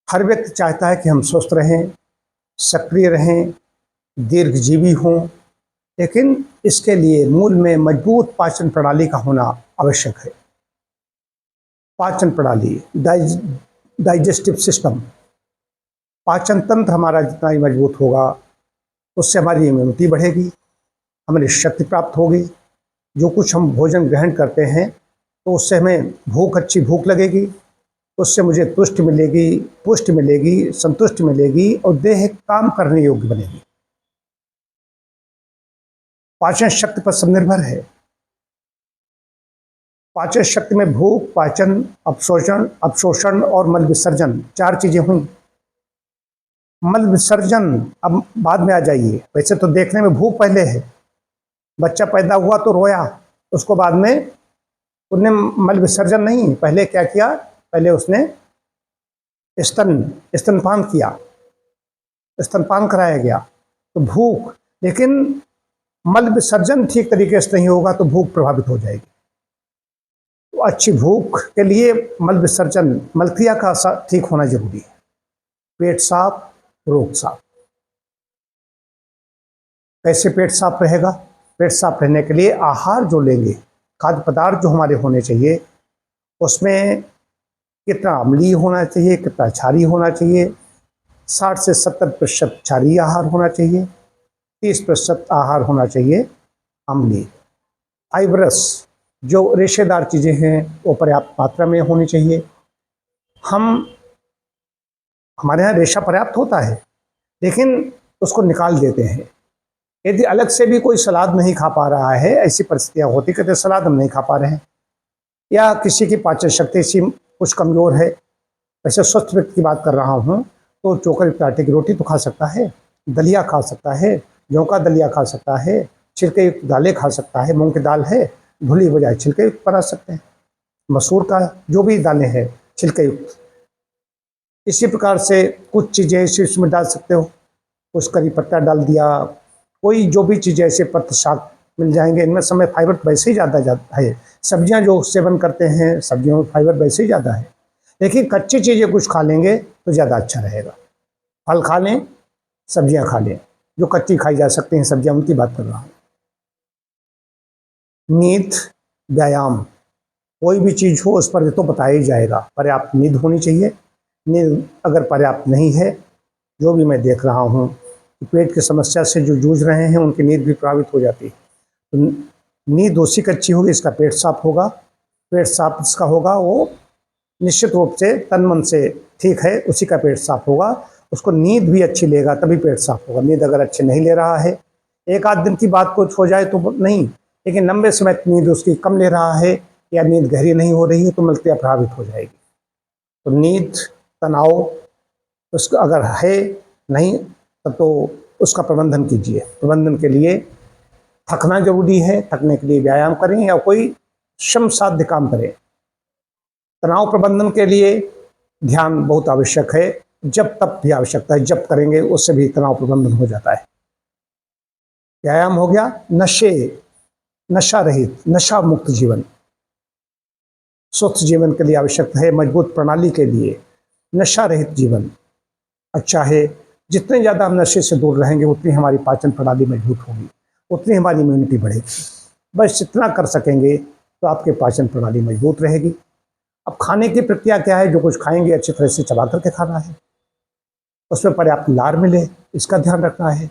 हर व्यक्ति चाहता है कि हम स्वस्थ रहें, सक्रिय रहें, दीर्घजीवी हों, लेकिन इसके लिए मूल में मजबूत पाचन प्रणाली का होना आवश्यक है। पाचन प्रणाली, डाइजेस्टिव सिस्टम, पाचन तंत्र हमारा जितना ही मजबूत होगा, उससे हमारी इम्यूनिटी बढ़ेगी, हमें शक्ति प्राप्त होगी। जो कुछ हम भोजन ग्रहण करते हैं तो उससे हमें अच्छी भूख लगेगी, उससे मुझे तुष्टि मिलेगी, पुष्टि मिलेगी, संतुष्टि मिलेगी और देह काम करने योग्य बनेगी। पाचन शक्ति पर सब निर्भर है। पाचन शक्ति में भूख, पाचन, अवशोषण और मल विसर्जन, 4 चीजें हुई। मल विसर्जन अब बाद में आ जाइए। वैसे तो देखने में भूख पहले है, बच्चा पैदा हुआ तो रोया, उसको बाद में उसने मल विसर्जन नहीं, पहले क्या किया, पहले उसने स्तनपान किया, स्तनपान कराया गया तो भूख, लेकिन मल विसर्जन ठीक तरीके से नहीं होगा तो भूख प्रभावित हो जाएगी। तो अच्छी भूख के लिए मल विसर्जन, मलक्रिया का ठीक होना जरूरी है। पेट साफ, रोग साफ। कैसे पेट साफ रहेगा? पेट साफ रहने के लिए आहार जो लेंगे, खाद्य पदार्थ जो हमारे होने चाहिए, उसमें कितना अम्लीय होना चाहिए, कितना क्षारीय होना चाहिए। 60 से 70% क्षारीय आहार होना चाहिए, 30% आहार होना चाहिए अम्लीय। फाइब्रस, जो रेशेदार चीज़ें हैं, वो पर्याप्त मात्रा में होनी चाहिए। हमारे यहाँ रेशा पर्याप्त होता है, लेकिन उसको निकाल देते हैं। यदि अलग से भी कोई सलाद नहीं खा पा रहा है, ऐसी परिस्थितियाँ होती कहते सलाद हम नहीं खा पा रहे हैं, या किसी की पाचन शक्ति सी कुछ कमज़ोर है, वैसे स्वस्थ व्यक्ति की बात कर रहा हूँ, तो चोकर युक्त आटे की रोटी तो खा सकता है, दलिया खा सकता है, गेहूँ का दलिया खा सकता है, छिलके युक्त दालें खा सकता है, मूंग की दाल है धुली बजाय छिलके युक्त बना सकते हैं, मसूर का जो भी दालें हैं छिलके युक्त। इसी प्रकार से कुछ चीज़ें ऐसी उसमें डाल सकते हो, कुछ करी पत्ता डाल दिया, कोई जो भी चीज़ें ऐसे पत्त शाक मिल जाएंगे। इनमें समय फाइबर वैसे ही ज़्यादा है। सब्जियां जो सेवन करते हैं, सब्जियों में फाइबर वैसे ही ज़्यादा है, लेकिन कच्ची चीज़ें कुछ खा लेंगे तो ज़्यादा अच्छा रहेगा। फल खा लें, सब्जियां खा लें, जो कच्ची खाई जा सकती हैं सब्जियां, उनकी बात कर रहा हूँ। नींद, व्यायाम, कोई भी चीज़ हो उस पर तो बताया ही जाएगा। पर्याप्त नींद होनी चाहिए। नींद अगर पर्याप्त नहीं है, जो भी मैं देख रहा हूँ, पेट की समस्या से जो जूझ रहे हैं उनकी नींद भी प्रभावित हो जाती है। तो नींद उसी की अच्छी होगी, इसका पेट साफ होगा। पेट साफ इसका होगा, वो निश्चित रूप से तन मन से ठीक है, उसी का पेट साफ होगा। उसको नींद भी अच्छी लेगा तभी पेट साफ होगा। नींद अगर अच्छी नहीं ले रहा है, एक आध दिन की बात कुछ हो जाए तो नहीं, लेकिन लंबे समय तक नींद उसकी कम ले रहा है या नींद गहरी नहीं हो रही है तो मलक्रिया प्रभावित हो जाएगी। तो नींद, तनाव उसका अगर है नहीं तब तो उसका प्रबंधन कीजिए। प्रबंधन के लिए थकना जरूरी है, थकने के लिए व्यायाम करें या कोई श्रम साध्य काम करें। तनाव प्रबंधन के लिए ध्यान बहुत आवश्यक है, जब तब भी आवश्यकता है, जब करेंगे उससे भी तनाव प्रबंधन हो जाता है। व्यायाम हो गया। नशा रहित, नशा मुक्त जीवन, स्वस्थ जीवन के लिए आवश्यक है। मजबूत प्रणाली के लिए नशा रहित जीवन अच्छा है। जितने ज़्यादा हम नशे से दूर रहेंगे उतनी हमारी पाचन प्रणाली मजबूत होगी, उतनी हमारी इम्यूनिटी बढ़ेगी। बस इतना कर सकेंगे तो आपके पाचन प्रणाली मजबूत रहेगी। अब खाने की प्रक्रिया क्या है? जो कुछ खाएंगे अच्छी तरह से चबा करके खाना है, उसमें पर्याप्त लार मिले, इसका ध्यान रखना है।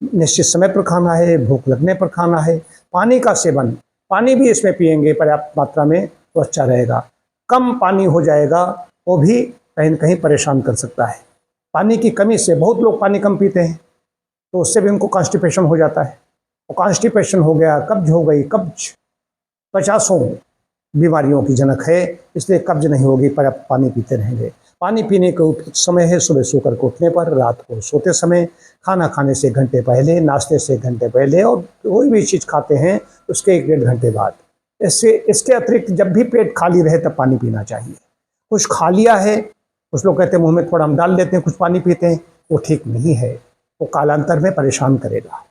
निश्चित समय पर खाना है, भूख लगने पर खाना है। पानी का सेवन, पानी भी इसमें पिएंगे पर्याप्त मात्रा में तो अच्छा रहेगा। कम पानी हो जाएगा वो भी कहीं न कहीं परेशान कर सकता है। पानी की कमी से बहुत लोग पानी कम पीते हैं तो उससे भी उनको कॉन्स्टिपेशन हो जाता है। और कॉन्स्टिपेशन हो गया, कब्ज हो गई, कब्ज 50 बीमारियों की जनक है, इसलिए कब्ज नहीं होगी, पर्याप्त पानी पीते रहेंगे। पानी पीने का उपयुक्त समय है सुबह सोकर के उठने पर, रात को सोते समय, खाना खाने से 1 घंटे पहले, नाश्ते से 1 घंटे पहले, और कोई भी चीज़ खाते हैं उसके 1-1.5 घंटे बाद। इसके अतिरिक्त जब भी पेट खाली रहे तब पानी पीना चाहिए। कुछ खा लिया है, कुछ लोग कहते हैं मुंह में थोड़ा हम डाल लेते हैं, कुछ पानी पीते हैं, वो ठीक नहीं है, वो कालांतर में परेशान करेगा।